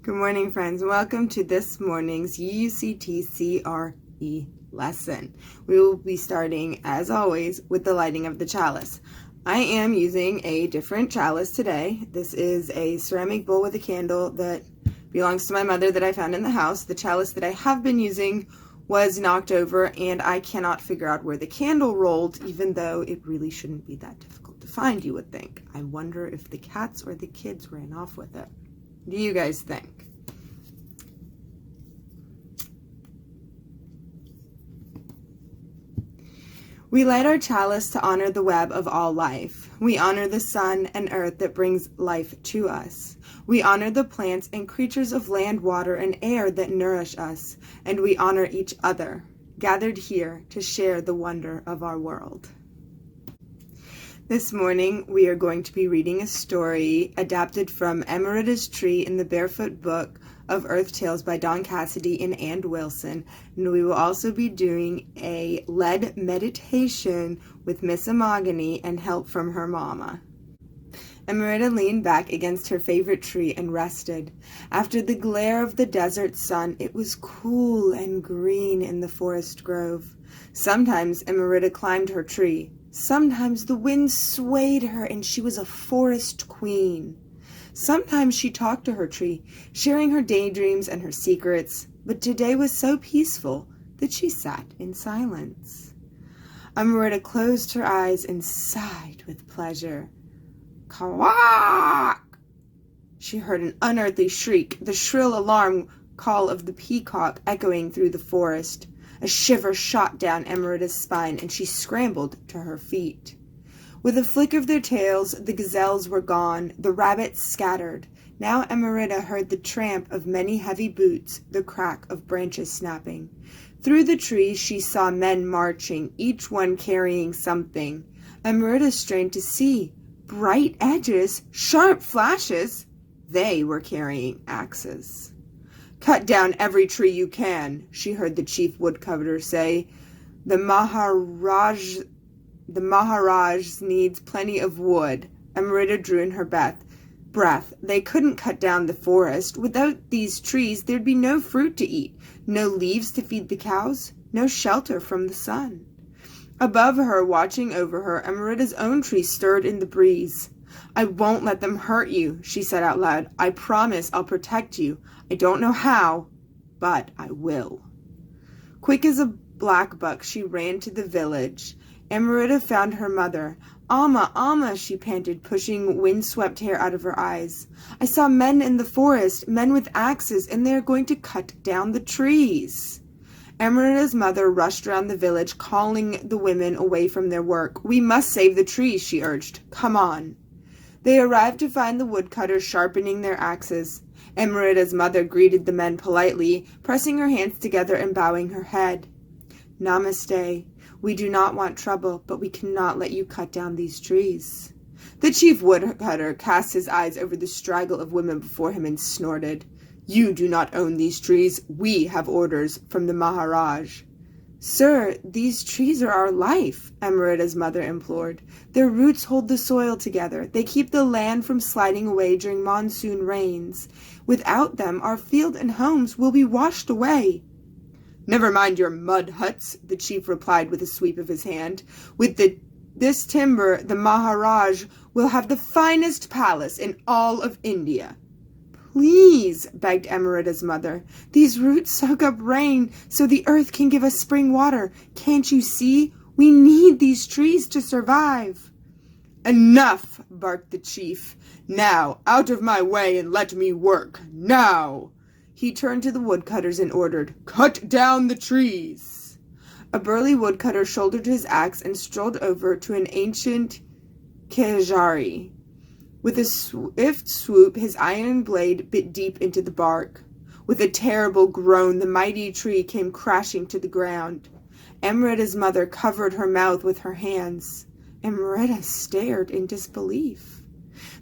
Good morning, friends. Welcome to this morning's UCTCRE lesson. We will be starting, as always, with the lighting of the chalice. I am using a different chalice today. This is a ceramic bowl with a candle that belongs to my mother that I found in the house. The chalice that I have been using was knocked over, and I cannot figure out where the candle rolled, even though it really shouldn't be that difficult to find, you would think. I wonder if the cats or the kids ran off with it. What do you guys think? We light our chalice to honor the web of all life. We honor the sun and earth that brings life to us. We honor the plants and creatures of land, water, and air that nourish us. And we honor each other, gathered here to share the wonder of our world. This morning, we are going to be reading a story adapted from Emerita's Tree in the Barefoot Book of Earth Tales by Don Cassidy and Ann Wilson. And we will also be doing a lead meditation with Miss Imagany and help from her mama. Emerita leaned back against her favorite tree and rested. After the glare of the desert sun, it was cool and green in the forest grove. Sometimes Emerita climbed her tree. Sometimes the wind swayed her and she was a forest queen. Sometimes she talked to her tree, sharing her daydreams and her secrets, but today was so peaceful that she sat in silence. Emerita closed her eyes and sighed with pleasure. Quack! She heard an unearthly shriek, the shrill alarm call of the peacock echoing through the forest. A shiver shot down Emerita's spine, and she scrambled to her feet. With a flick of their tails, the gazelles were gone, the rabbits scattered. Now Emerita heard the tramp of many heavy boots, the crack of branches snapping. Through the trees she saw men marching, each one carrying something. Emerita strained to see. Bright edges, sharp flashes. They were carrying axes. "Cut down every tree you can," she heard the chief woodcutter say. The Maharaj needs plenty of wood." Emerita drew in her breath. They couldn't cut down the forest. Without these trees, there'd be no fruit to eat, no leaves to feed the cows, no shelter from the sun. Above her, watching over her, Emerita's own tree stirred in the breeze. "I won't let them hurt you," she said out loud. "I promise I'll protect you. I don't know how, but I will." Quick as a black buck, she ran to the village. Emerita found her mother. "Amma, Amma," she panted, pushing windswept hair out of her eyes. "I saw men in the forest, men with axes, and they are going to cut down the trees." Emerita's mother rushed around the village, calling the women away from their work. "We must save the trees," she urged. "Come on." They arrived to find the woodcutters sharpening their axes. Emerita's mother greeted the men politely, pressing her hands together and bowing her head. "Namaste. We do not want trouble, but we cannot let you cut down these trees." The chief woodcutter cast his eyes over the straggle of women before him and snorted. "You do not own these trees. We have orders from the Maharaj." "Sir, these trees are our life," Emerita's mother implored. "Their roots hold the soil together. They keep the land from sliding away during monsoon rains. Without them, our field and homes will be washed away." "Never mind your mud huts," the chief replied with a sweep of his hand. "With this timber, the Maharaj will have the finest palace in all of India." "Please," begged Emerita's mother. "These roots soak up rain so the earth can give us spring water. Can't you see? We need these trees to survive." "Enough," barked the chief. "Now, out of my way and let me work. Now!" He turned to the woodcutters and ordered, "Cut down the trees." A burly woodcutter shouldered his axe and strolled over to an ancient kejari. With a swift swoop, his iron blade bit deep into the bark. With a terrible groan, the mighty tree came crashing to the ground. Emerita's mother covered her mouth with her hands. Emerita stared in disbelief.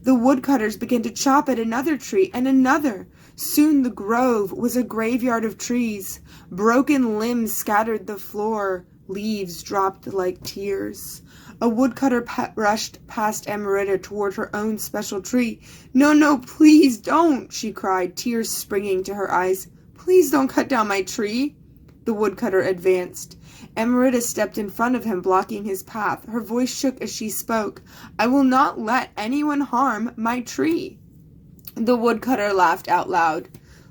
The woodcutters began to chop at another tree and another. Soon the grove was a graveyard of trees. Broken limbs scattered the floor. Leaves dropped like tears. A woodcutter rushed past Emerita toward her own special tree. "No, no, please don't," she cried, tears springing to her eyes. "Please don't cut down my tree." The woodcutter advanced. Emerita stepped in front of him, blocking his path. Her voice shook as she spoke. "I will not let anyone harm my tree." The woodcutter laughed out loud.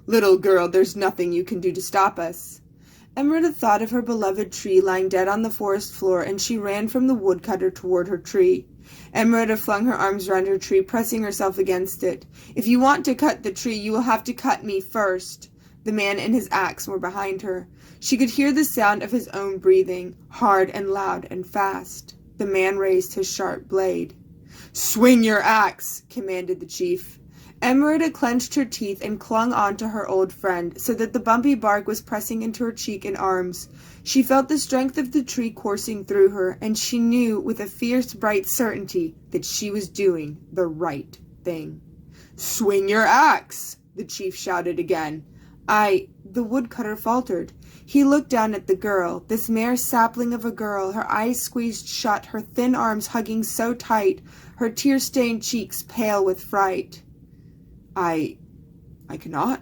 "Little girl, there's nothing you can do to stop us." Emerita thought of her beloved tree lying dead on the forest floor, and she ran from the woodcutter toward her tree. Emerita flung her arms round her tree, pressing herself against it. "If you want to cut the tree, you will have to cut me first." The man and his axe were behind her. She could hear the sound of his own breathing, hard and loud and fast. The man raised his sharp blade. "Swing your axe," commanded the chief. Emerita clenched her teeth and clung on to her old friend, so that the bumpy bark was pressing into her cheek and arms. She felt the strength of the tree coursing through her, and she knew with a fierce, bright certainty that she was doing the right thing. "Swing your axe," the chief shouted again. The woodcutter faltered. He looked down at the girl, this mere sapling of a girl, her eyes squeezed shut, her thin arms hugging so tight, her tear-stained cheeks pale with fright. I cannot."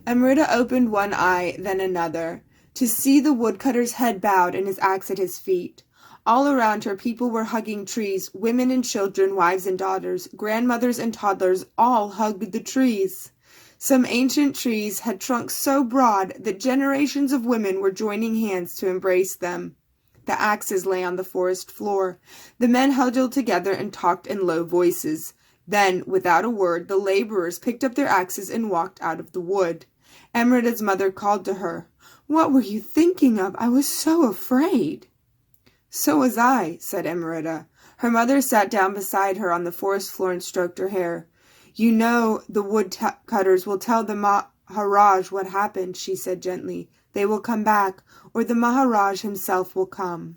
Emerita opened one eye, then another, to see the woodcutter's head bowed and his axe at his feet. All around her, people were hugging trees, women and children, wives and daughters, grandmothers and toddlers, all hugged the trees. Some ancient trees had trunks so broad that generations of women were joining hands to embrace them. The axes lay on the forest floor. The men huddled together and talked in low voices. Then, without a word, the laborers picked up their axes and walked out of the wood. Emerita's mother called to her. "What were you thinking of? I was so afraid." "So was I," said Emerita. Her mother sat down beside her on the forest floor and stroked her hair. "You know the woodcutters will tell the Maharaj what happened," she said gently. "They will come back, or the Maharaj himself will come."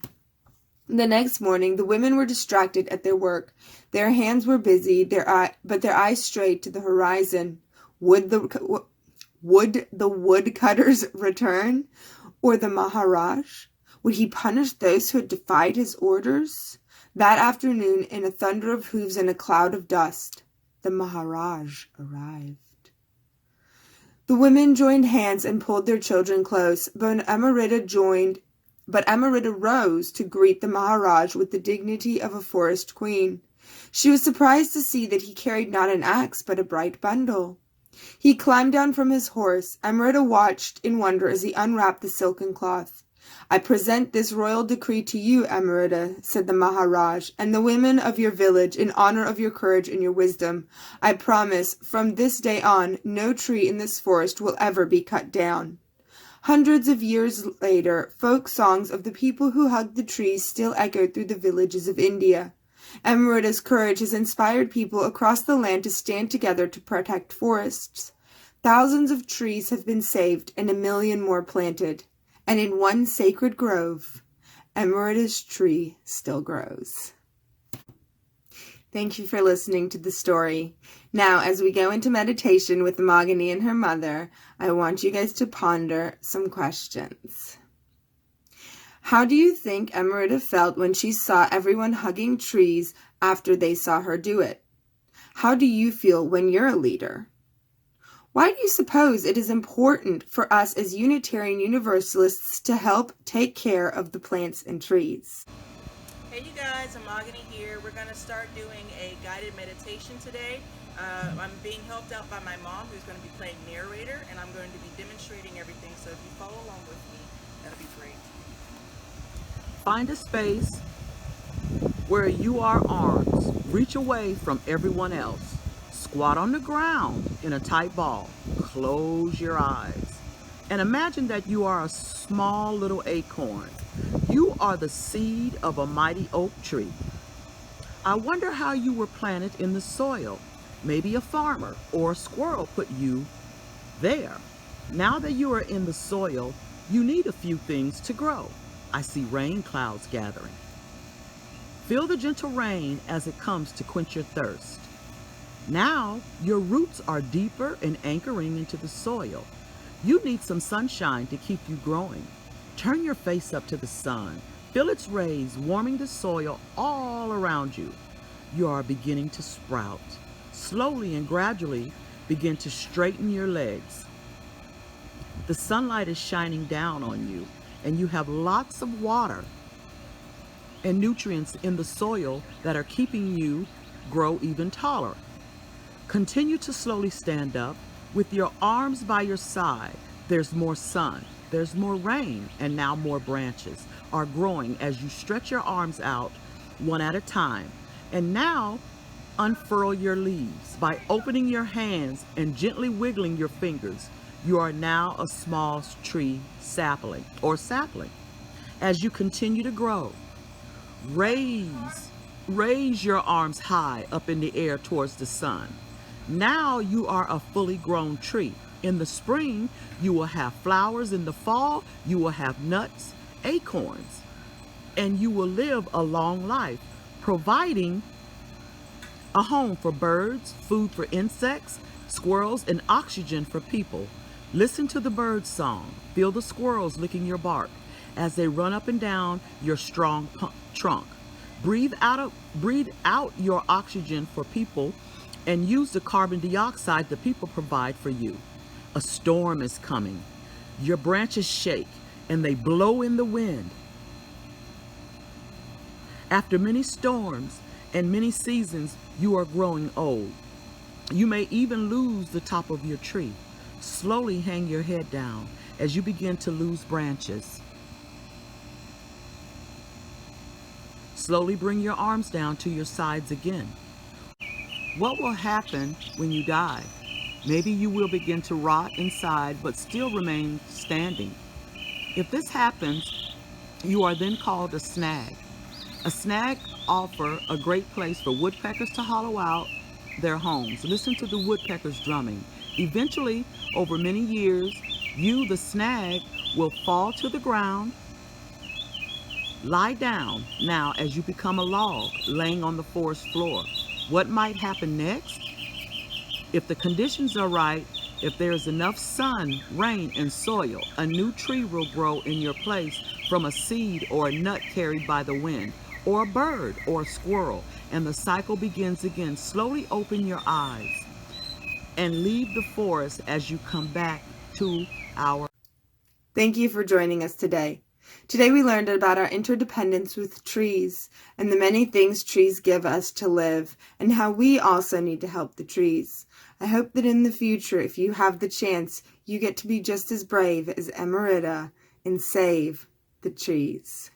The next morning, the women were distracted at their work. Their hands were busy, but their eyes strayed to the horizon. Would the woodcutters return? Or the Maharaj? Would he punish those who had defied his orders? That afternoon, in a thunder of hooves and a cloud of dust, the Maharaj arrived. The women joined hands and pulled their children close, but Emerita rose to greet the Maharaj with the dignity of a forest queen. She was surprised to see that he carried not an axe, but a bright bundle. He climbed down from his horse. Emerita watched in wonder as he unwrapped the silken cloth. "I present this royal decree to you, Emerita," said the Maharaj, "and the women of your village, in honor of your courage and your wisdom. I promise, from this day on, no tree in this forest will ever be cut down." Hundreds of years later, folk songs of the people who hugged the trees still echoed through the villages of India. Emerita's courage has inspired people across the land to stand together to protect forests. Thousands of trees have been saved and 1 million more planted. And in one sacred grove, Emerita's tree still grows. Thank you for listening to the story. Now, as we go into meditation with Imagany and her mother, I want you guys to ponder some questions. How do you think Emerita felt when she saw everyone hugging trees after they saw her do it? How do you feel when you're a leader? Why do you suppose it is important for us as Unitarian Universalists to help take care of the plants and trees? Hey you guys, Imagany here. We're going to start doing a guided meditation today. I'm being helped out by my mom, who's going to be playing narrator, and I'm going to be demonstrating everything, so if you follow along with me, that'll be great. Find a space where your arms reach away from everyone else. Squat on the ground in a tight ball. Close your eyes. And imagine that you are a small little acorn. You are the seed of a mighty oak tree. I wonder how you were planted in the soil. Maybe a farmer or a squirrel put you there. Now that you are in the soil, you need a few things to grow. I see rain clouds gathering. Feel the gentle rain as it comes to quench your thirst. Now, your roots are deeper and anchoring into the soil. You need some sunshine to keep you growing. Turn your face up to the sun. Feel its rays warming the soil all around you. You are beginning to sprout. Slowly and gradually begin to straighten your legs. The sunlight is shining down on you, and you have lots of water and nutrients in the soil that are keeping you grow even taller. Continue to slowly stand up with your arms by your side. There's more sun, there's more rain, and now more branches are growing as you stretch your arms out one at a time. And now unfurl your leaves by opening your hands and gently wiggling your fingers. You are now a small tree sapling. As you continue to grow, raise your arms high up in the air towards the sun. Now you are a fully grown tree. In the spring, you will have flowers. In the fall, you will have nuts, acorns, and you will live a long life, providing a home for birds, food for insects, squirrels, and oxygen for people. Listen to the birds' song. Feel the squirrels licking your bark as they run up and down your strong trunk. Breathe out your oxygen for people and use the carbon dioxide the people provide for you. A storm is coming. Your branches shake and they blow in the wind. After many storms and many seasons, you are growing old. You may even lose the top of your tree. Slowly hang your head down as you begin to lose branches. Slowly bring your arms down to your sides again. What will happen when you die? Maybe you will begin to rot inside but still remain standing. If this happens, you are then called a snag. A snag offer a great place for woodpeckers to hollow out their homes. Listen to the woodpeckers drumming. Eventually, over many years, you, the snag, will fall to the ground. Lie down now as you become a log laying on the forest floor. What might happen next? If the conditions are right, if there is enough sun, rain, and soil, a new tree will grow in your place from a seed or a nut carried by the wind, or a bird or a squirrel, and the cycle begins again. Slowly open your eyes and leave the forest as you come back to our... Thank you for joining us today. Today we learned about our interdependence with trees and the many things trees give us to live and how we also need to help the trees. I hope that in the future, if you have the chance, you get to be just as brave as Emerita and save the trees.